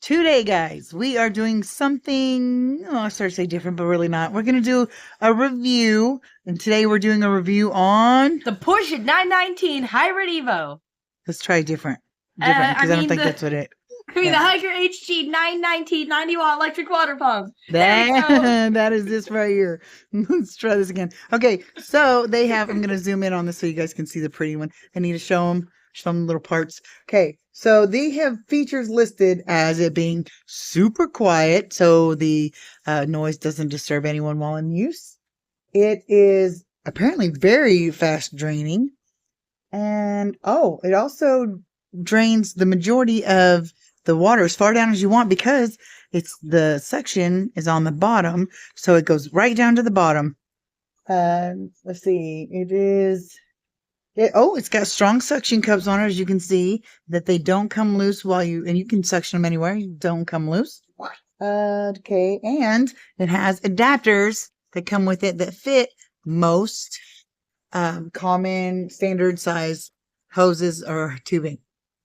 Today, guys, we are doing something, I started to say different, but really not. We're going to do a review, and today we're doing a review on... the Porsche 919 Hybrid Evo. Let's try different, because I don't think that's what it... The hygger HG 919 90-watt electric water pump. That is this right here. Let's try this again. Okay, so they have... I'm going to zoom in on this so you guys can see the pretty one. I need to show them little parts. Okay, so they have features listed as it being super quiet, so the noise doesn't disturb anyone while in use. It is apparently very fast draining, and it also drains the majority of the water as far down as you want because the suction is on the bottom, so it goes right down to the bottom. Let's see, it's got strong suction cups on it, as you can see, that they don't come loose and you can suction them anywhere, you don't come loose. Okay, and it has adapters that come with it that fit most common standard size hoses or tubing.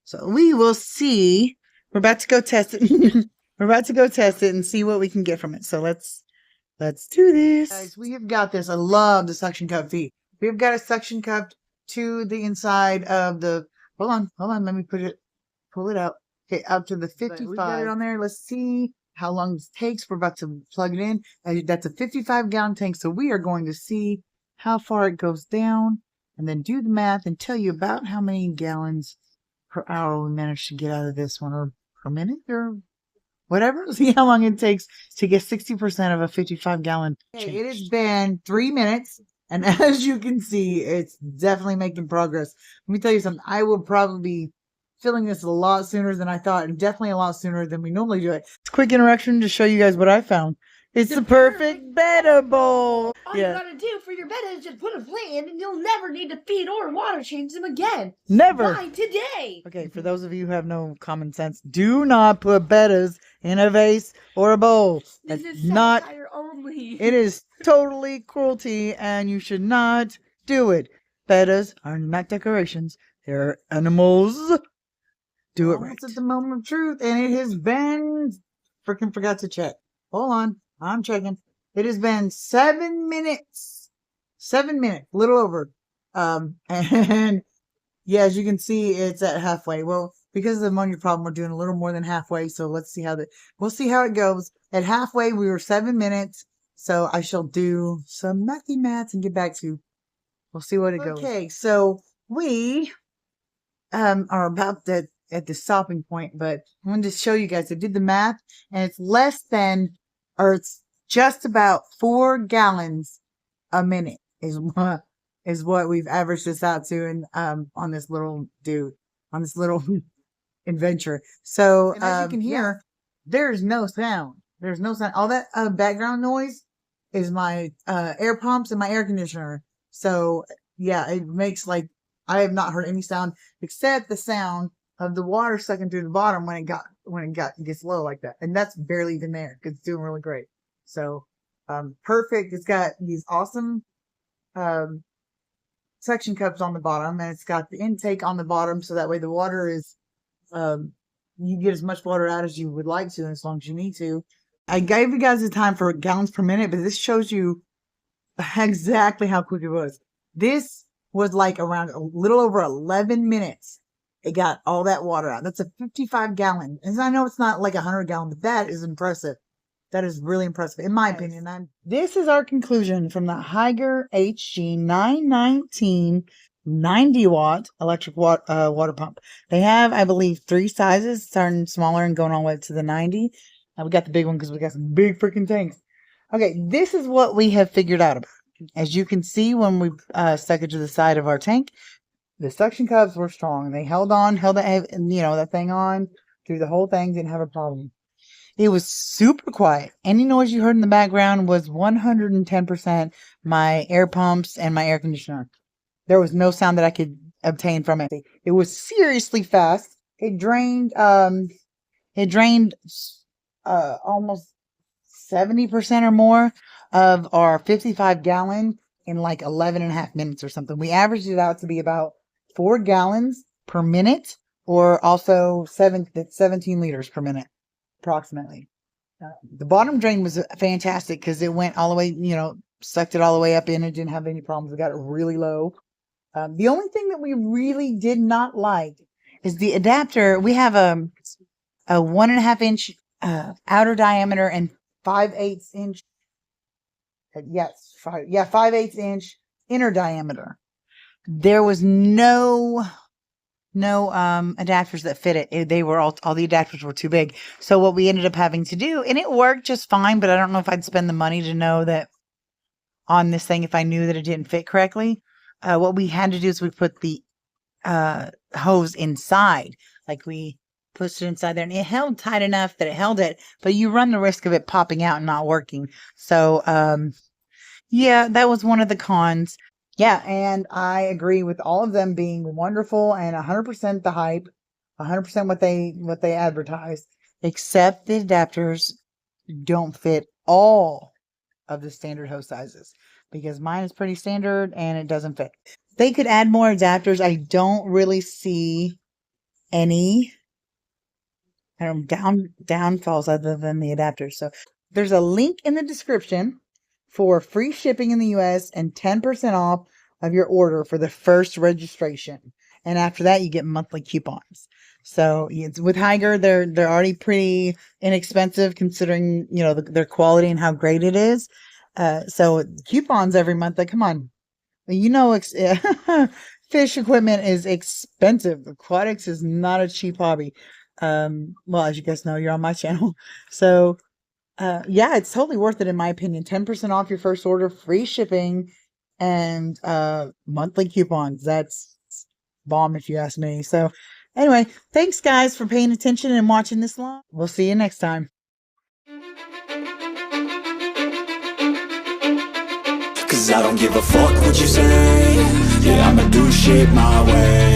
So we will see. We're about to go test it. We're about to go test it and see what we can get from it. So let's do this. Guys, we have got this. I love the suction cup feet. We've got a suction cup to the inside of the, hold on, let me pull it out. Okay, out to the 55. We got it on there. Let's see how long this takes. We're about to plug it in. That's a 55-gallon tank, so we are going to see how far it goes down and then do the math and tell you about how many gallons per hour we managed to get out of this one, or per minute, or whatever. See how long it takes to get 60% of a 55-gallon. Okay, it has been 3 minutes. And as you can see, it's definitely making progress. Let me tell you something. I will probably be filling this a lot sooner than I thought, and definitely a lot sooner than we normally do it. It's a quick interaction to show you guys what I found. It's the perfect betta bowl. All you gotta do for your betta is just put a plant in, and you'll never need to feed or water change them again. Never. Why today? Okay, for those of you who have no common sense, do not put bettas in a vase or a bowl. This is satire only. It is totally cruelty, and you should not do it. Bettas are not decorations. They're animals. Do it right. It's at the moment of truth, and it has been... Freaking forgot to check. Hold on. I'm checking. It has been 7 minutes. 7 minutes. A little over. And yeah, as you can see, it's at halfway. Well, because of the ammonia problem, we're doing a little more than halfway. So let's see we'll see how it goes. At halfway, we were 7 minutes. So I shall do some mathy maths and get back to, we'll see what it goes. Okay, so we are about at the stopping point, but I wanted to show you guys. I did the math, and it's it's just about 4 gallons a minute is what we've averaged this out to, and on this little adventure. So as you can hear, there's no sound. There's no sound. All that background noise is my air pumps and my air conditioner. So yeah, it makes I have not heard any sound except the sound of the water sucking through the bottom when it gets low like that, and that's barely even there because it's doing really great. So perfect. It's got these awesome suction cups on the bottom, and it's got the intake on the bottom, so that way the water is you get as much water out as you would like to, as long as you need to. I gave you guys the time for gallons per minute, but this shows you exactly how quick it was. This was around a little over 11 minutes. It got all that water out. That's a 55-gallon. And I know it's not like 100-gallon, but that is impressive. That is really impressive, in my opinion. This is our conclusion from the Hygger HG 919 90-watt electric water pump. They have, I believe, 3 sizes, starting smaller and going all the way to the 90. We got the big one because we got some big freaking tanks. Okay, this is what we have figured out about it. As you can see, when we stuck it to the side of our tank, the suction cups were strong. They held that thing on through the whole thing. Didn't have a problem. It was super quiet. Any noise you heard in the background was 110% my air pumps and my air conditioner. There was no sound that I could obtain from it. It was seriously fast. It drained almost 70% or more of our 55-gallon in 11.5 minutes or something. We averaged it out to be about 4 gallons per minute, or also 17 liters per minute. approximately. The bottom drain was fantastic because it went all the way, sucked it all the way up in. It didn't have any problems. We got it really low. The only thing that we really did not like is the adapter. We have a 1.5 inch outer diameter and 5/8 inch. Yes, 5/8 inch inner diameter. There was no adapters that fit it. They were all the adapters were too big. So what we ended up having to do, and it worked just fine, but I don't know if I'd spend the money to know that on this thing if I knew that it didn't fit correctly. What we had to do is we put the hose inside. Like we pushed it inside there and it held tight enough that it held it, but you run the risk of it popping out and not working. So, yeah, that was one of the cons. Yeah, and I agree with all of them being wonderful and 100% the hype, 100% what they advertise, except the adapters don't fit all of the standard hose sizes because mine is pretty standard and it doesn't fit. They could add more adapters. I don't really see any downfalls other than the adapters. So there's a link in the description for free shipping in the US and 10% off of your order for the first registration. And after that, you get monthly coupons. So it's with hygger, they're already pretty inexpensive considering, their quality and how great it is. So coupons every month, like, come on. Fish equipment is expensive. Aquatics is not a cheap hobby. Well, as you guys know, you're on my channel. So, yeah, it's totally worth it in my opinion. 10% off your first order, free shipping, and monthly coupons. That's bomb if you ask me. So, anyway, thanks guys for paying attention and watching this long. We'll see you next time. Cause I don't give a fuck what you say. Yeah, I'ma do shit my way.